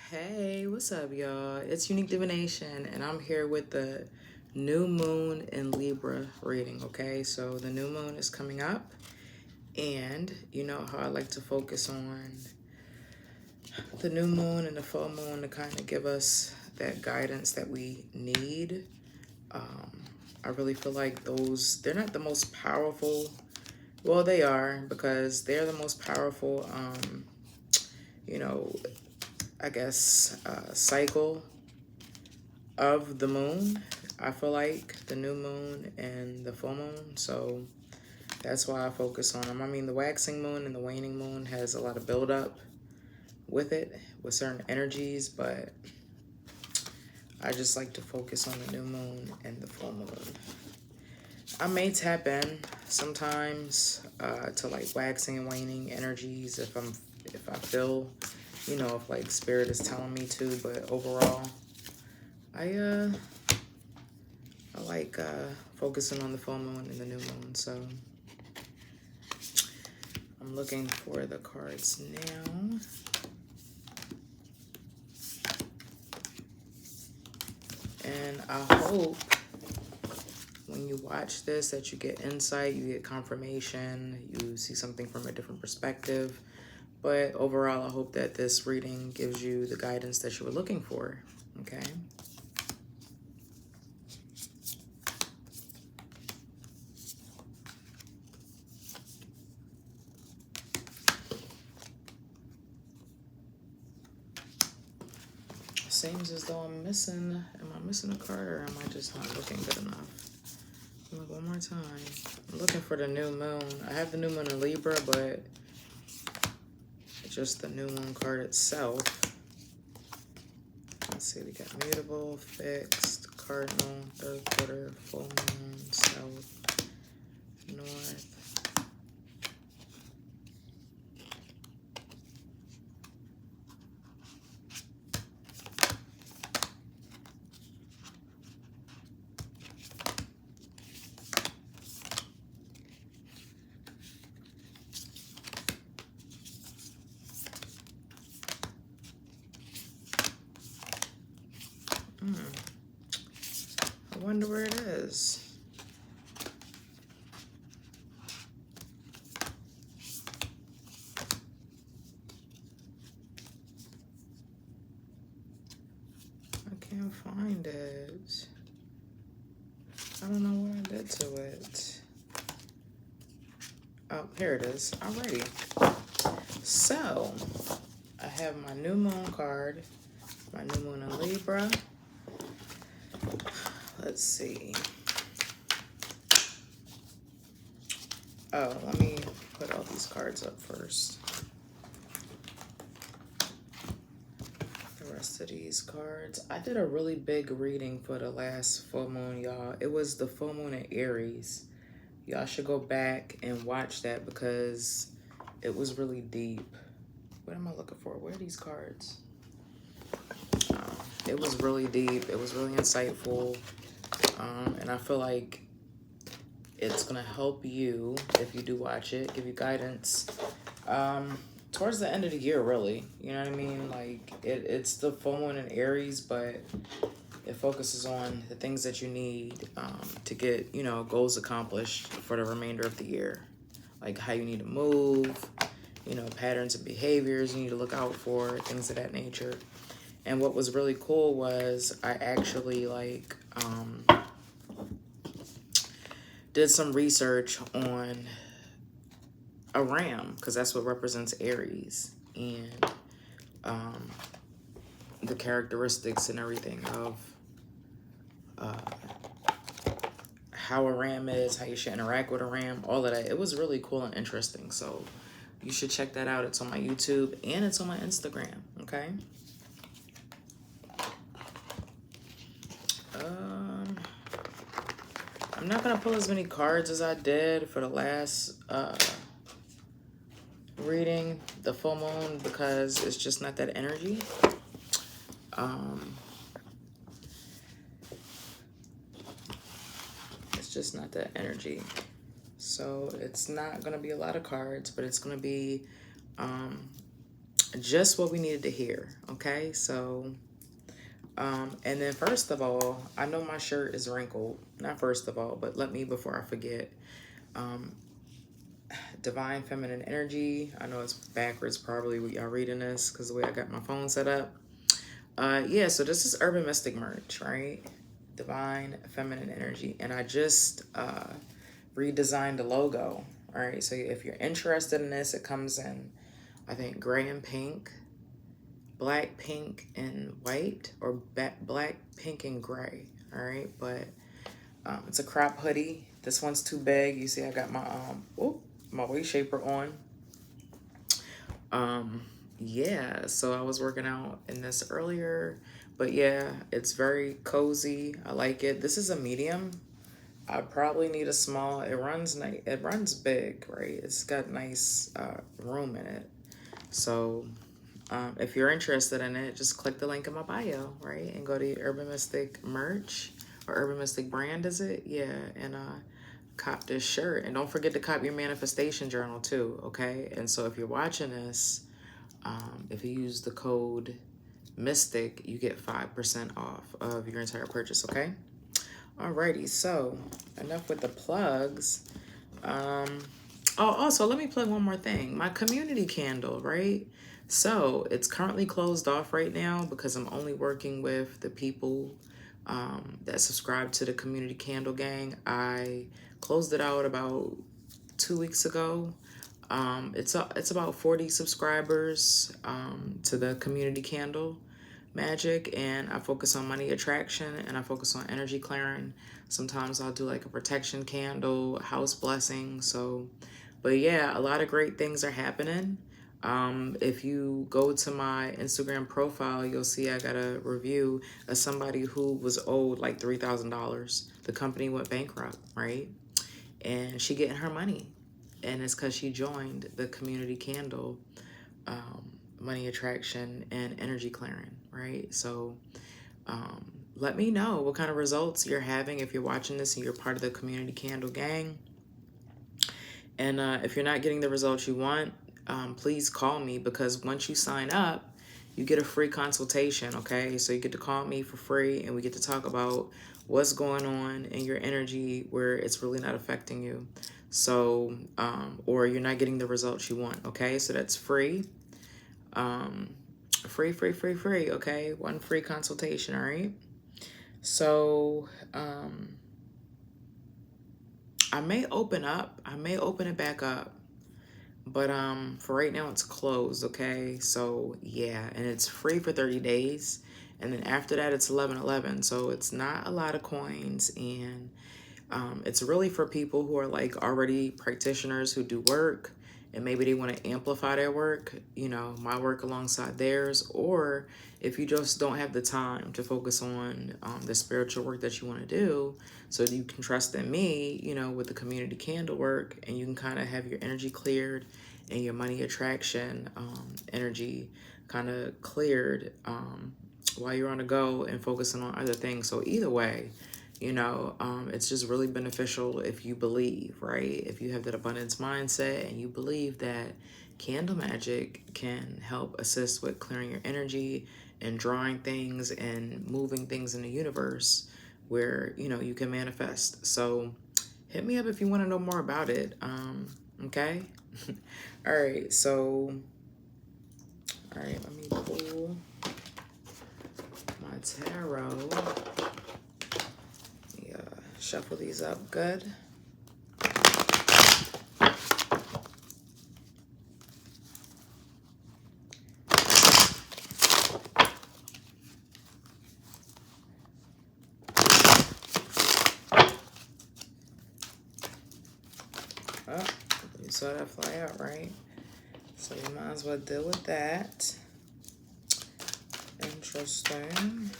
Hey, what's up, y'all? It's Unique Divination, and I'm here with the new moon in Libra reading, okay? So the new moon is coming up, and you know how I like to focus on the new moon and the full moon to kind of give us that guidance that we need. I really feel like they're not the most powerful. Well, they are, because they're the most powerful, you know, I guess, cycle of the moon. I feel like the new moon and the full moon. So that's why I focus on them. I mean, the waxing moon and the waning moon has a lot of buildup with it, with certain energies, but I just like to focus on the new moon and the full moon. I may tap in sometimes to like waxing and waning energies if I feel, if like spirit is telling me to, but overall I like focusing on the full moon and the new moon. So I'm looking for the cards now. And I hope when you watch this that you get insight, you get confirmation, you see something from a different perspective. But overall, I hope that this reading gives you the guidance that you were looking for, okay? Seems as though am I missing a card, or am I just not looking good enough? Look one more time. I'm looking for the new moon. I have the new moon in Libra, but just the new moon card itself. Let's see, we got mutable, fixed, cardinal, third quarter, full moon, south, north. I wonder where it is. I can't find it. I don't know what I did to it. Oh, here it is. Alrighty. So, I have my new moon card, my new moon in Libra. Let's see. Oh, let me put all these cards up first. The rest of these cards. I did a really big reading for the last full moon, y'all. It was the full moon in Aries. Y'all should go back and watch that because it was really deep. What am I looking for? Where are these cards? It was really deep. It was really insightful. And I feel like it's going to help you, if you do watch it, give you guidance towards the end of the year, really. You know what I mean? Like, it's the full moon in Aries, but it focuses on the things that you need to get, goals accomplished for the remainder of the year. Like how you need to move, patterns of behaviors you need to look out for, things of that nature. And what was really cool was I actually did some research on a ram, because that's what represents Aries, and the characteristics and everything of how a ram is, how you should interact with a ram, all of that. It was really cool and interesting. So you should check that out. It's on my YouTube and it's on my Instagram, okay? I'm not gonna pull as many cards as I did for the last reading, the full moon, because it's just not that energy. It's just not that energy. So it's not gonna be a lot of cards, but it's gonna be just what we needed to hear. Okay, so and then first of all, I know my shirt is wrinkled. Not first of all, but let me, before I forget, Divine Feminine Energy. I know it's backwards probably when y'all reading this because the way I got my phone set up. Yeah, so this is Urban Mystic merch, right? Divine Feminine Energy. And I just redesigned the logo. All right, so if you're interested in this, it comes in, I think, gray and pink, black, pink, and white, or black, pink, and gray. All right, but it's a crop hoodie. This one's too big. You see, I got my waist shaper on. Yeah, so I was working out in this earlier, but yeah, it's very cozy. I like it. This is a medium. I probably need a small. It runs nice. It runs big, right? It's got nice room in it. So if you're interested in it, just click the link in my bio, right? And go to Urban Mystic merch, or Urban Mystic brand, is it? Yeah, and cop this shirt. And don't forget to cop your manifestation journal too, okay? And so if you're watching this, if you use the code MYSTIC, you get 5% off of your entire purchase, okay? Alrighty, so enough with the plugs. Also, let me plug one more thing. My community candle, right? So it's currently closed off right now because I'm only working with the people that subscribe to the community candle gang. I closed it out about 2 weeks ago. It's about 40 subscribers to the community candle magic, and I focus on money attraction and I focus on energy clearing. Sometimes I'll do like a protection candle, house blessing. So, but yeah, a lot of great things are happening. If you go to my Instagram profile, you'll see I got a review of somebody who was owed like $3,000. The company went bankrupt, right? And she getting her money. And it's because she joined the community candle money attraction and energy clearing, right? So let me know what kind of results you're having if you're watching this and you're part of the community candle gang. And if you're not getting the results you want, please call me, because once you sign up, you get a free consultation, okay? So you get to call me for free and we get to talk about what's going on in your energy where it's really not affecting you. So, or you're not getting the results you want, okay? So that's free. Free, okay? One free consultation, all right? So, I may open it back up, but for right now it's closed, okay? So yeah, and it's free for 30 days, and then after that it's 11/11, so it's not a lot of coins, and it's really for people who are like already practitioners who do work, and maybe they want to amplify their work, you know, my work alongside theirs, or if you just don't have the time to focus on the spiritual work that you want to do, so you can trust in me, you know, with the community candle work, and you can kind of have your energy cleared and your money attraction energy kind of cleared while you're on the go and focusing on other things. So either way, you know, it's just really beneficial if you believe, right? If you have that abundance mindset and you believe that candle magic can help assist with clearing your energy and drawing things and moving things in the universe where, you know, you can manifest. So hit me up if you want to know more about it. Okay. All right. So, all right, let me pull my tarot. Shuffle these up good. Oh, you saw that fly out, right? So you might as well deal with that. Interesting.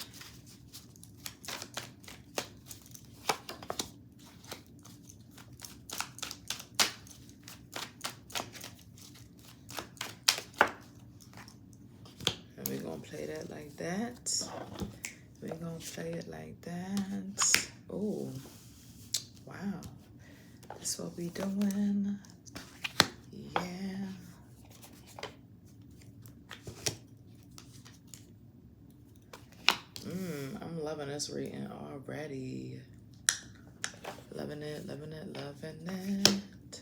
And we're going to play that like that. We're going to play it like that. Oh, wow. That's what we doing. Yeah. I'm loving this reading already. Loving it, loving it, loving it.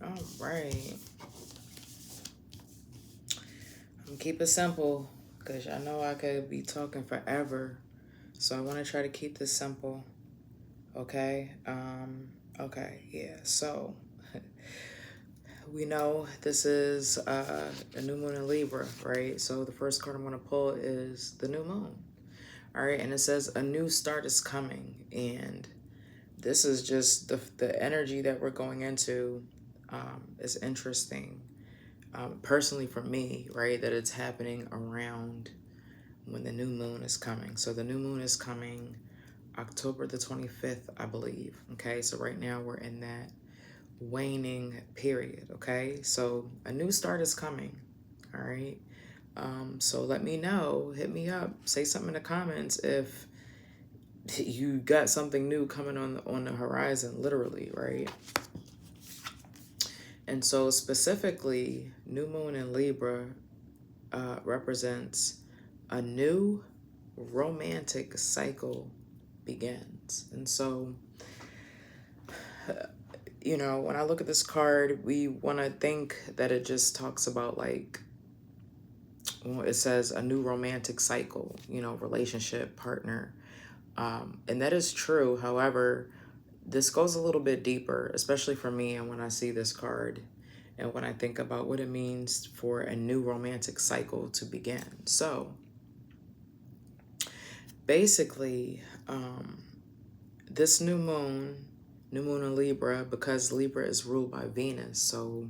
All right. I'm keep it simple because I know I could be talking forever. So I want to try to keep this simple. Okay. Okay. Yeah. So we know this is a new moon in Libra, right? So the first card I'm going to pull is the new moon. All right. And it says a new start is coming. And this is just the energy that we're going into is interesting. Personally for me, right, that it's happening around when the new moon is coming. So the new moon is coming October the 25th, I believe. Okay, so right now we're in that waning period. Okay, so a new start is coming. All right. So let me know, hit me up, say something in the comments if you got something new coming on the horizon, literally, right? And so specifically, new moon in Libra represents a new romantic cycle begins. And so, you know, when I look at this card, we want to think that it just talks about like, well, it says a new romantic cycle, you know, relationship, partner. And that is true. However, this goes a little bit deeper, especially for me. And when I see this card and when I think about what it means for a new romantic cycle to begin. So basically, this new moon in Libra, because Libra is ruled by Venus. So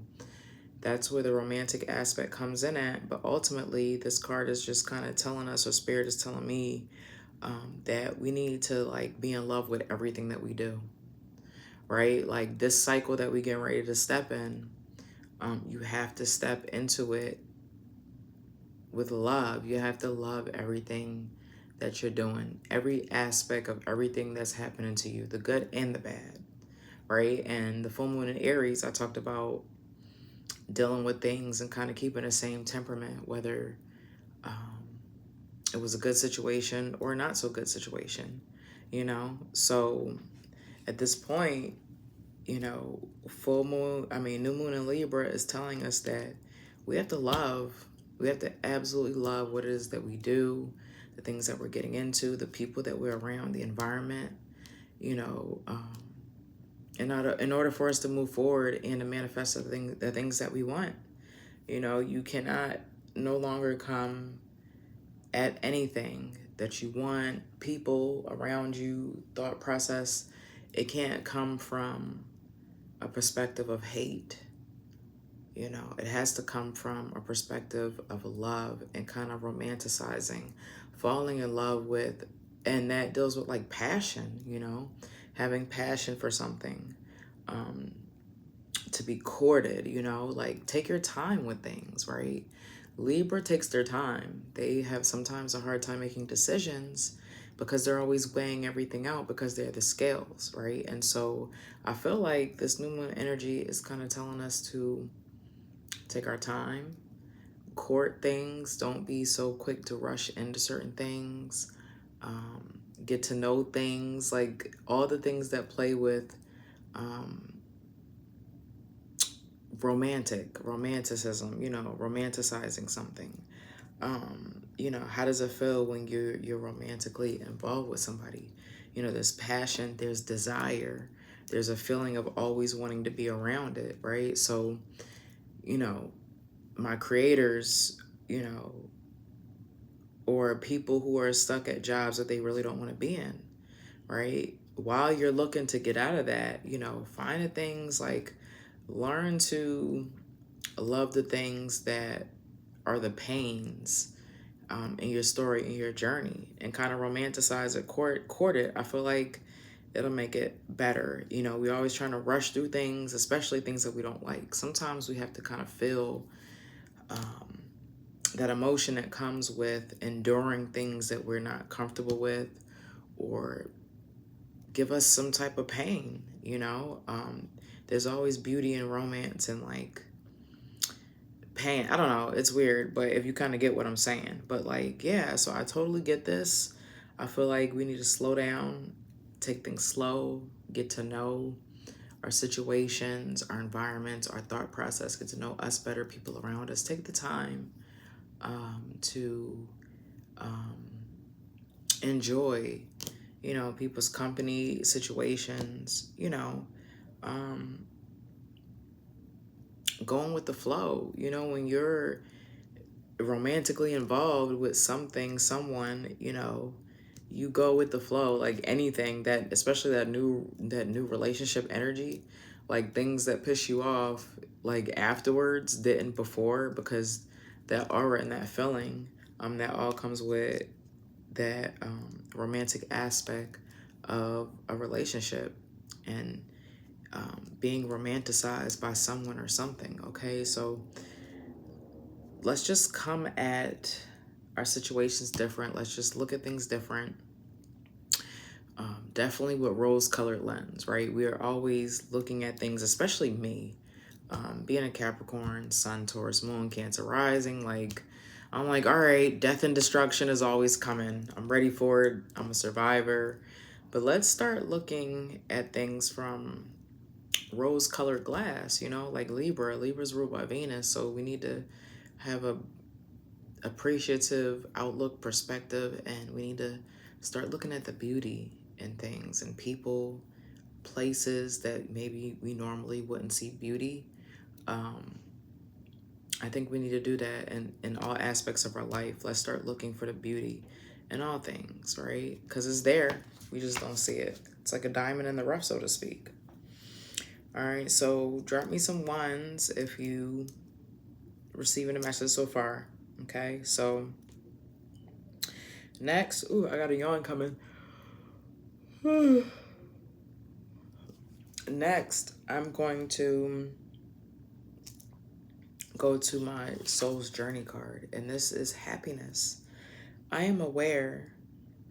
that's where the romantic aspect comes in at. But ultimately, this card is just kind of telling us, or Spirit is telling me, that we need to like be in love with everything that we do, right? Like this cycle that we get ready to step in, you have to step into it with love. You have to love everything that you're doing, every aspect of everything that's happening to you, the good and the bad, right? And the full moon in Aries, I talked about dealing with things and kind of keeping the same temperament, whether it was a good situation or not so good situation, you know? So at this point, you know, new moon in Libra is telling us that we have to absolutely love what it is that we do, the things that we're getting into, the people that we're around, the environment, you know, in order for us to move forward and to manifest the things that we want. You know, you cannot no longer come at anything that you want, people around you, thought process. It can't come from a perspective of hate. You know, it has to come from a perspective of love and kind of romanticizing, falling in love with, and that deals with like passion, you know, having passion for something, to be courted, you know, like take your time with things, right? Libra takes their time. They have sometimes a hard time making decisions because they're always weighing everything out because they're the scales, right? And so I feel like this new moon energy is kind of telling us to take our time, court things, don't be so quick to rush into certain things, get to know things, like all the things that play with romanticism, you know, romanticizing something. You know, how does it feel when you're romantically involved with somebody? You know, there's passion, there's desire, there's a feeling of always wanting to be around it, right? So, you know, my creators, you know, or people who are stuck at jobs that they really don't want to be in, right? While you're looking to get out of that, you know, find the things like learn to love the things that are the pains in your story, in your journey, and kind of romanticize it, court it. I feel like it'll make it better. You know, we're always trying to rush through things, especially things that we don't like. Sometimes we have to kind of feel that emotion that comes with enduring things that we're not comfortable with or give us some type of pain, you know? There's always beauty in romance and like pain. I don't know. It's weird, but if you kind of get what I'm saying. But like, yeah, so I totally get this. I feel like we need to slow down, take things slow, get to know our situations, our environments, our thought process, get to know us better, people around us. Take the time to enjoy, you know, people's company, situations, you know, going with the flow. You know, when you're romantically involved with something, someone, you know, you go with the flow. Like anything that, especially that new relationship energy, like things that piss you off like afterwards didn't before, because that aura and that feeling, that all comes with that romantic aspect of a relationship, and being romanticized by someone or something. Okay, so let's just come at our situations different. Let's just look at things different. Definitely with rose-colored lens, right? We are always looking at things, especially me, being a Capricorn, Sun, Taurus, Moon, Cancer, Rising. Like, I'm like, all right, death and destruction is always coming. I'm ready for it. I'm a survivor. But let's start looking at things from rose-colored glass, you know, like Libra. Libra's ruled by Venus, so we need to have a appreciative outlook, perspective, and we need to start looking at the beauty in things and people, places that maybe we normally wouldn't see beauty. I think we need to do that in all aspects of our life. Let's start looking for the beauty in all things, right? Because it's there. We just don't see it. It's like a diamond in the rough, so to speak. All right, so drop me some ones if you receiving a message so far. Okay, so next, ooh, I got a yawn coming. Next, I'm going to go to my soul's journey card, and this is happiness. I am aware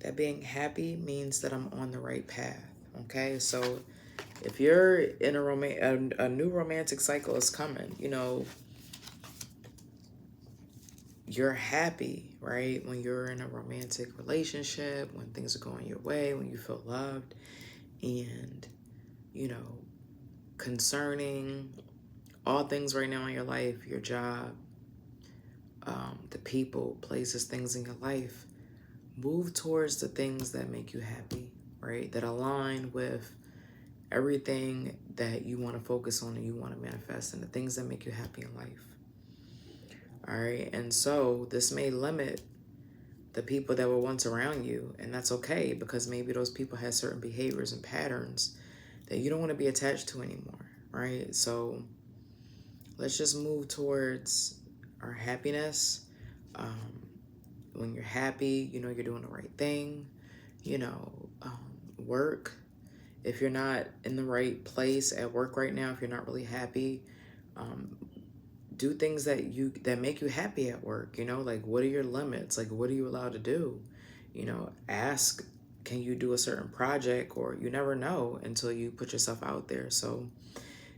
that being happy means that I'm on the right path. Okay, so if you're in a new romantic cycle is coming, you know, you're happy, right? When you're in a romantic relationship, when things are going your way, when you feel loved, and, you know, concerning all things right now in your life, your job, the people, places, things in your life, move towards the things that make you happy, right? That align with everything that you want to focus on and you want to manifest, and the things that make you happy in life. All right, and so this may limit the people that were once around you, and that's okay, because maybe those people had certain behaviors and patterns that you don't want to be attached to anymore, right? So let's just move towards our happiness. When you're happy, you know you're doing the right thing. You know, work. If you're not in the right place at work right now, if you're not really happy, do things that make you happy at work. You know, like, what are your limits? Like, what are you allowed to do? You know, ask, can you do a certain project? Or you never know until you put yourself out there. So,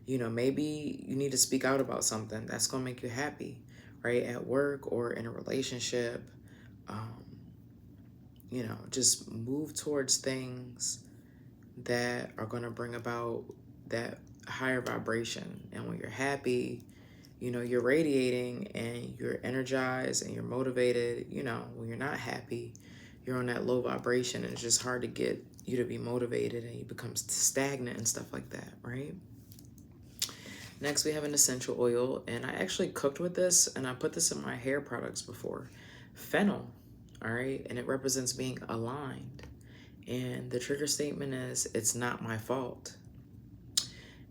you know, maybe you need to speak out about something that's going to make you happy, right? At work or in a relationship. You know, just move towards things that are going to bring about that higher vibration. And when you're happy, you know, you're radiating and you're energized and you're motivated. You know, when you're not happy, you're on that low vibration, and it's just hard to get you to be motivated, and you become stagnant and stuff like that, right? Next, we have an essential oil, and I actually cooked with this, and I put this in my hair products before. Fennel, all right? And it represents being aligned. And the trigger statement is, it's not my fault.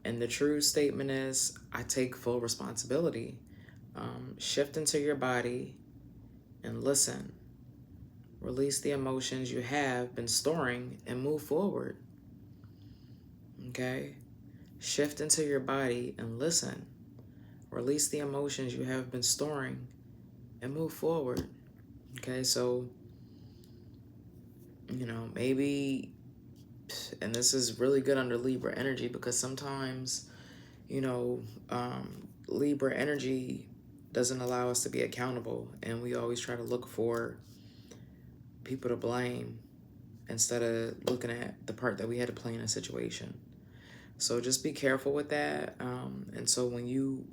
And the true statement is, I take full responsibility. Shift into your body and listen. Release the emotions you have been storing and move forward. Okay? Shift into your body and listen. Release the emotions you have been storing and move forward. Okay, so, you know, maybe, and this is really good under Libra energy, because sometimes, you know, Libra energy doesn't allow us to be accountable, and we always try to look for people to blame instead of looking at the part that we had to play in a situation. So just be careful with that. And so when you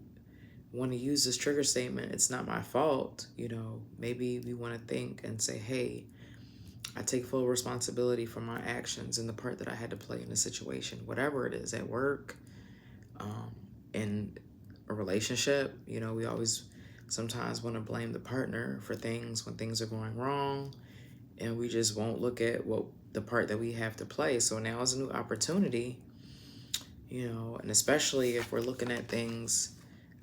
want to use this trigger statement, it's not my fault, maybe we want to think and say, hey, I take full responsibility for my actions and the part that I had to play in the situation, whatever it is, at work, in a relationship. We always sometimes want to blame the partner for things when things are going wrong, and we just won't look at what the part that we have to play. So now is a new opportunity, and especially if we're looking at things,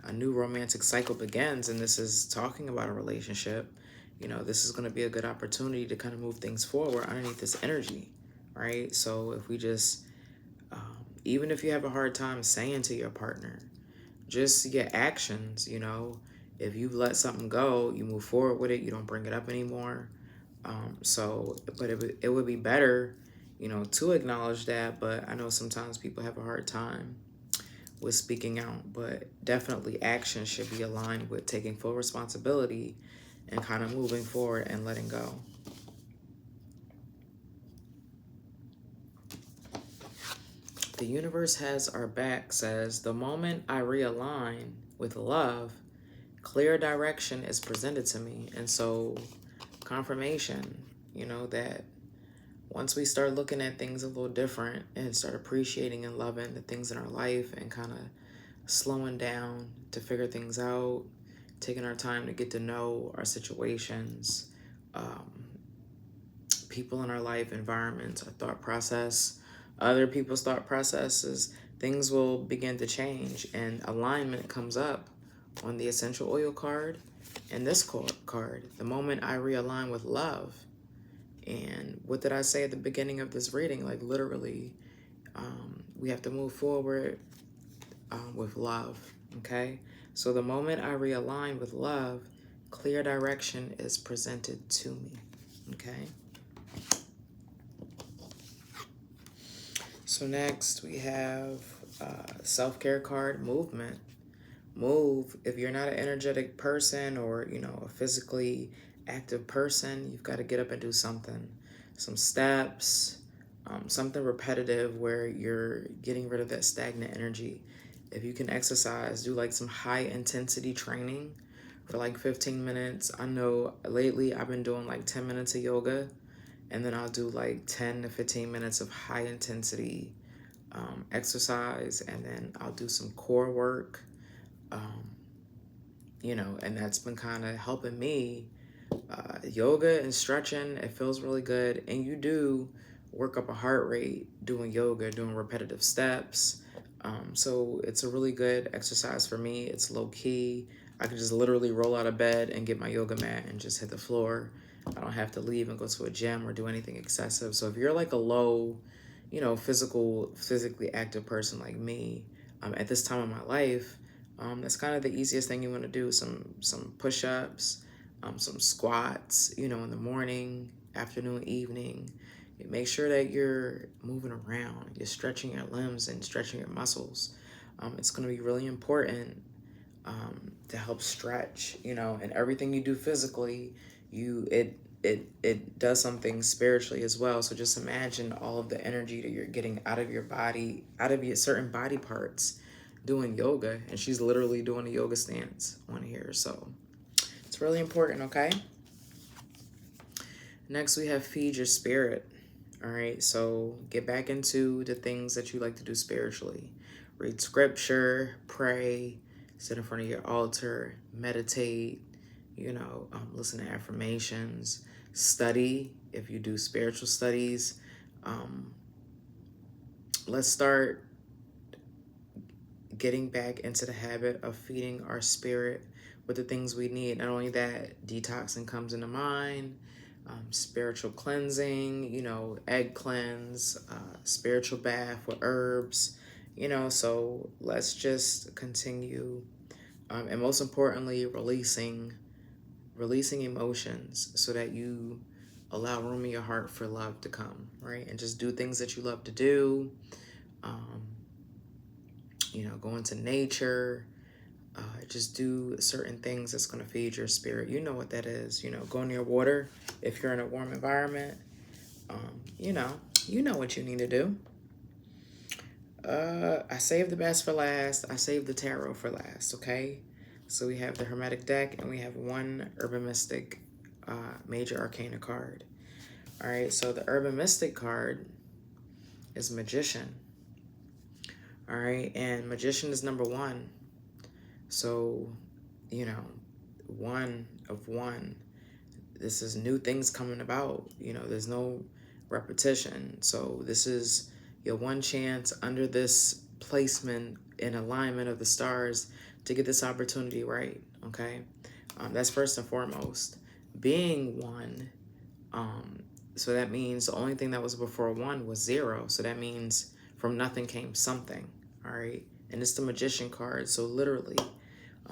a new romantic cycle begins, and this is talking about a relationship. This is going to be a good opportunity to kind of move things forward underneath this energy, right? So if we just, even if you have a hard time saying to your partner, just your actions, if you let something go, you move forward with it, you don't bring it up anymore. But it would be better, to acknowledge that. But I know sometimes people have a hard time with speaking out, but definitely action should be aligned with taking full responsibility and kind of moving forward and letting go. The universe has our back says, the moment I realign with love, clear direction is presented to me. And so confirmation, that once we start looking at things a little different and start appreciating and loving the things in our life and kind of slowing down to figure things out, taking our time to get to know our situations, people in our life, environments, our thought process, other people's thought processes, things will begin to change, and alignment comes up on the essential oil card and this card. The moment I realign with love. And what did I say at the beginning of this reading? Like literally, we have to move forward with love, okay? So the moment I realign with love, clear direction is presented to me, okay? So next we have self-care card, movement. Move. If you're not an energetic person or, a physically active person, you've got to get up and do something. Some steps, something repetitive where you're getting rid of that stagnant energy. If you can exercise, do like some high intensity training for like 15 minutes. I know lately I've been doing like 10 minutes of yoga, and then I'll do like 10 to 15 minutes of high intensity exercise, and then I'll do some core work, and that's been kind of helping me. Yoga and stretching, it feels really good. And you do work up a heart rate doing yoga, doing repetitive steps. So it's a really good exercise for me. It's low key. I can just literally roll out of bed and get my yoga mat and just hit the floor. I don't have to leave and go to a gym or do anything excessive. So if you're like a low, physically active person like me, at this time of my life, that's kind of the easiest thing you want to do. Some push-ups, some squats, in the morning, afternoon, evening. Make sure that you're moving around, you're stretching your limbs and stretching your muscles. It's going to be really important to help stretch, and everything you do physically, it does something spiritually as well. So just imagine all of the energy that you're getting out of your body, out of your certain body parts doing yoga. And she's literally doing a yoga stance on here. So it's really important, okay? Next, we have feed your spirit. All right, so get back into the things that you like to do spiritually. Read scripture, pray, sit in front of your altar, meditate, listen to affirmations, study if you do spiritual studies. Let's start getting back into the habit of feeding our spirit with the things we need. Not only that, detoxing comes into mind, spiritual cleansing, egg cleanse, spiritual bath with herbs, so let's just continue. And most importantly, releasing emotions so that you allow room in your heart for love to come, right? And just do things that you love to do. Go into nature, Just do certain things that's going to feed your spirit. You know what that is. You know, go near water if you're in a warm environment. You know what you need to do. I saved the best for last. I saved the tarot for last, okay? So we have the Hermetic deck, and we have one Urban Mystic Major Arcana card. All right, so the Urban Mystic card is Magician. All right, and Magician is number 1. So, you know, 1 of 1. This is new things coming about. You know, there's no repetition. So this is your one chance under this placement in alignment of the stars to get this opportunity right, okay? That's first and foremost. Being 1, so that means the only thing that was before 1 was 0. So that means from nothing came something, all right? And it's the Magician card. So literally,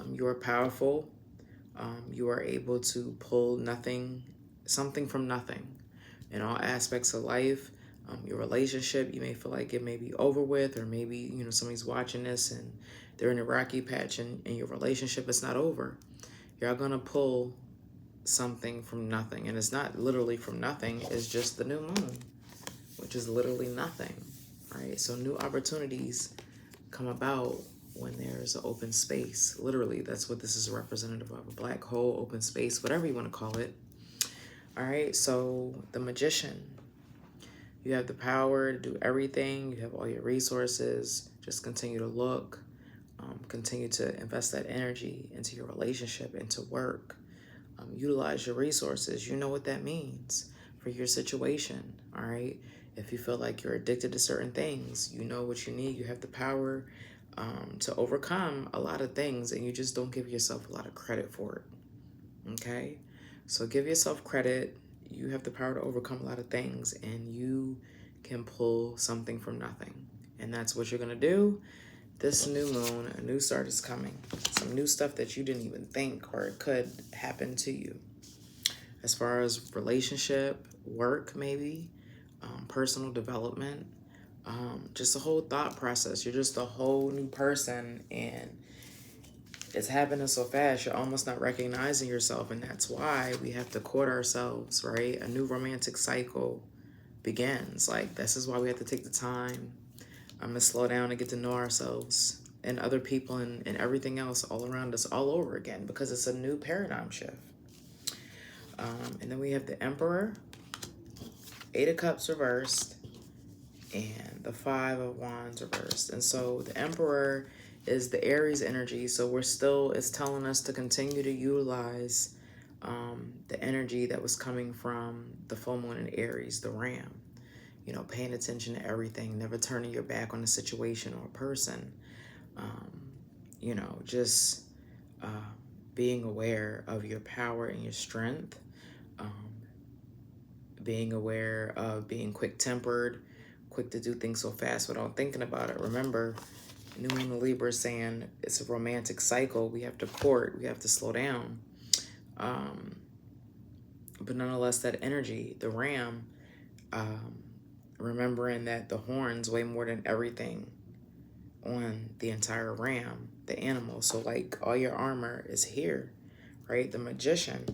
you are powerful. You are able to pull something from nothing in all aspects of life. Your relationship, you may feel like it may be over with, or maybe, you know, somebody's watching this and they're in a rocky patch and your relationship is not over. You're going to pull something from nothing. And it's not literally from nothing. It's just the new moon, which is literally nothing, right? So new opportunities come about when there's an open space. Literally, that's what this is representative of. A black hole, open space, whatever you want to call it. All right, so the Magician. You have the power to do everything. You have all your resources. Just continue to look. Continue to invest that energy into your relationship, into work. Utilize your resources. You know what that means for your situation, all right? If you feel like you're addicted to certain things, you know what you need. You have the power to overcome a lot of things, and you just don't give yourself a lot of credit for it, okay? So give yourself credit. You have the power to overcome a lot of things, and you can pull something from nothing. And that's what you're going to do. This new moon, a new start is coming. Some new stuff that you didn't even think or it could happen to you. As far as relationship, work maybe, personal development, just a whole thought process. You're just a whole new person, and it's happening so fast, you're almost not recognizing yourself, and that's why we have to court ourselves, right? A new romantic cycle begins. Like, this is why we have to take the time to slow down and get to know ourselves and other people and everything else all around us all over again, because it's a new paradigm shift. And then we have the Emperor, 8 of Cups reversed, and the 5 of Wands reversed. And so the Emperor is the Aries energy. So it's telling us to continue to utilize the energy that was coming from the full moon in Aries, the Ram. You know, paying attention to everything, never turning your back on a situation or a person. You know, just being aware of your power and your strength. Being aware of being quick-tempered, quick to do things so fast without thinking about it. Remember, New Moon Libra is saying it's a romantic cycle. We have to court. We have to slow down. But nonetheless, that energy, the Ram, remembering that the horns weigh more than everything on the entire ram, the animal. So, like, all your armor is here, right? The Magician.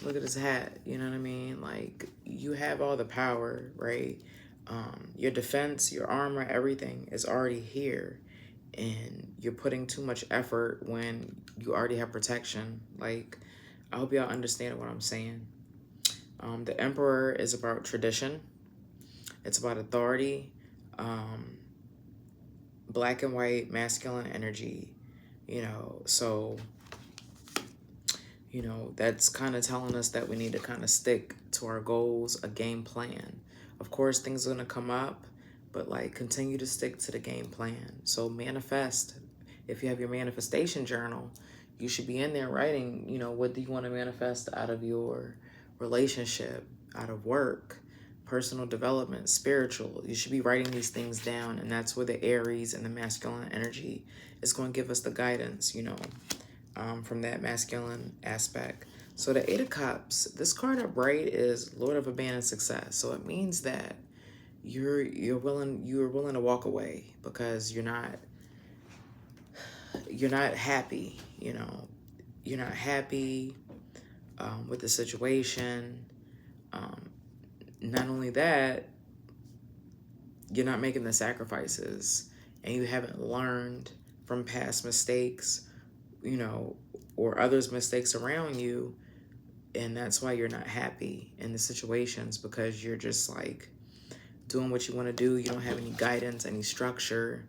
Look at his hat, you know what I mean? Like, you have all the power, right? Your defense, your armor, everything is already here. And you're putting too much effort when you already have protection. Like, I hope y'all understand what I'm saying. The Emperor is about tradition. It's about authority. Black and white, masculine energy, you know. So, you know, that's kind of telling us that we need to kind of stick to our goals, a game plan. Of course, things are going to come up, but like, continue to stick to the game plan. So manifest. If you have your manifestation journal, you should be in there writing, you know, what do you want to manifest out of your relationship, out of work, personal development, spiritual. You should be writing these things down, and that's where the Aries and the masculine energy is going to give us the guidance, you know, from that masculine aspect. So the 8 of Cups, this card up right is Lord of Abandoned Success. So it means that you're willing to walk away because you're not you're not happy, you're not happy with the situation. Not only that, you're not making the sacrifices, and you haven't learned from past mistakes, or others' mistakes around you. And that's why you're not happy in the situations, because you're just like doing what you want to do. You don't have any guidance, any structure.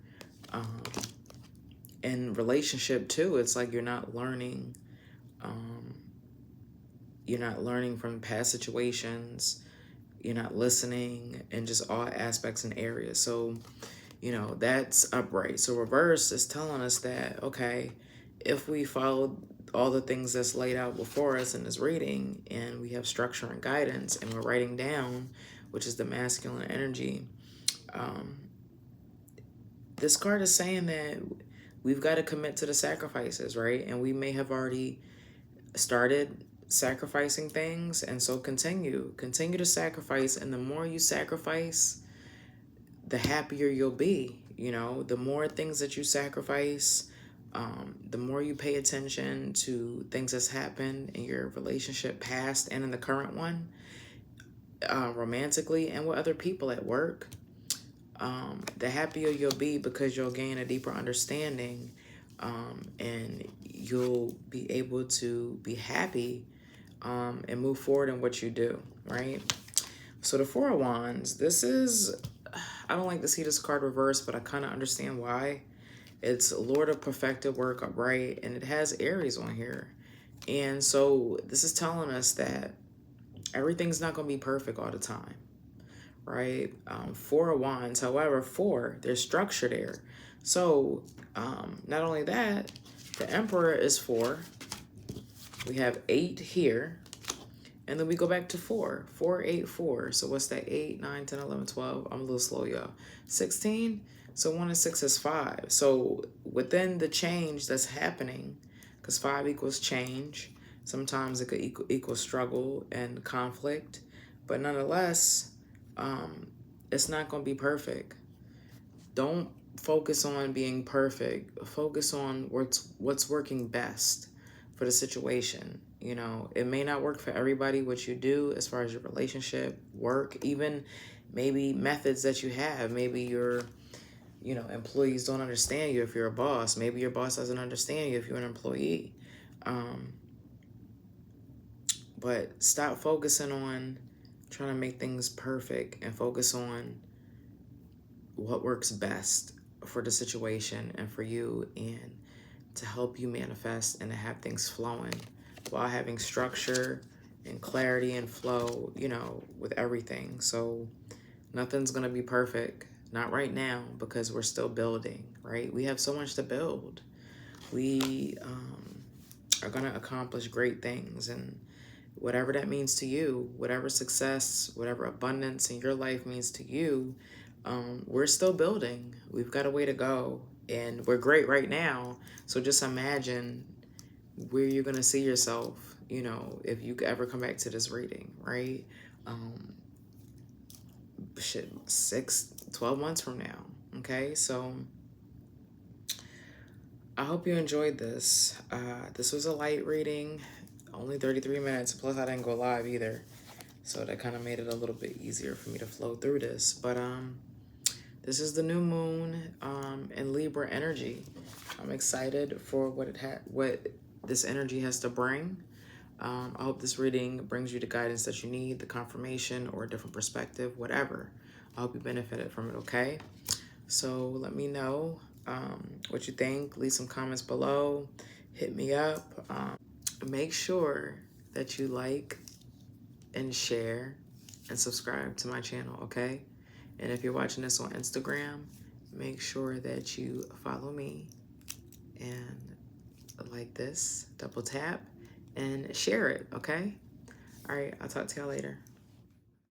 In relationship too, it's like you're not learning. You're not learning from past situations. You're not listening in just all aspects and areas. So, that's upright. So reverse is telling us that, okay, if we follow all the things that's laid out before us in this reading, and we have structure and guidance, and we're writing down, which is the masculine energy, this card is saying that we've got to commit to the sacrifices, right? And we may have already started sacrificing things, and so continue to sacrifice. And the more you sacrifice, the happier you'll be. The more things that you sacrifice, the more you pay attention to things that's happened in your relationship past and in the current one, romantically and with other people at work, the happier you'll be, because you'll gain a deeper understanding, and you'll be able to be happy and move forward in what you do, right? So the Four of Wands, this is, I don't like to see this card reversed, but I kind of understand why. It's Lord of Perfected Work upright, and it has Aries on here. And so this is telling us that everything's not going to be perfect all the time, right? Four of Wands, however, there's structure there. So not only that, the Emperor is 4. We have 8 here. And then we go back to 4. 4, 8, 4. So what's that? 8, 9, 10, 11, 12. I'm a little slow, y'all. 16. So 1 and 6 is 5. So within the change that's happening, because 5 equals change, sometimes it could equal struggle and conflict. But nonetheless, it's not going to be perfect. Don't focus on being perfect. Focus on what's working best for the situation. It may not work for everybody what you do as far as your relationship, work, even maybe methods that you have. Maybe your employees don't understand you if you're a boss. Maybe your boss doesn't understand you if you're an employee. But stop focusing on trying to make things perfect, and focus on what works best for the situation and for you, and to help you manifest and to have things flowing while having structure and clarity and flow, with everything. So nothing's going to be perfect. Not right now, because we're still building, right? We have so much to build. We are going to accomplish great things, and whatever that means to you, whatever success, whatever abundance in your life means to you, we're still building. We've got a way to go, and we're great right now. So just imagine where you're going to see yourself, if you ever come back to this reading, right? 12 months from now. Okay, so I hope you enjoyed this. This was a light reading, only 33 minutes, plus I didn't go live either, so that kind of made it a little bit easier for me to flow through this. But this is the new moon in Libra energy. I'm excited for what this energy has to bring. I hope this reading brings you the guidance that you need, the confirmation or a different perspective, whatever. I hope you benefited from it, okay? So let me know what you think. Leave some comments below. Hit me up. Make sure that you like and share and subscribe to my channel, okay? And if you're watching this on Instagram, make sure that you follow me and like this, double tap, and share it, okay? All right, I'll talk to y'all later.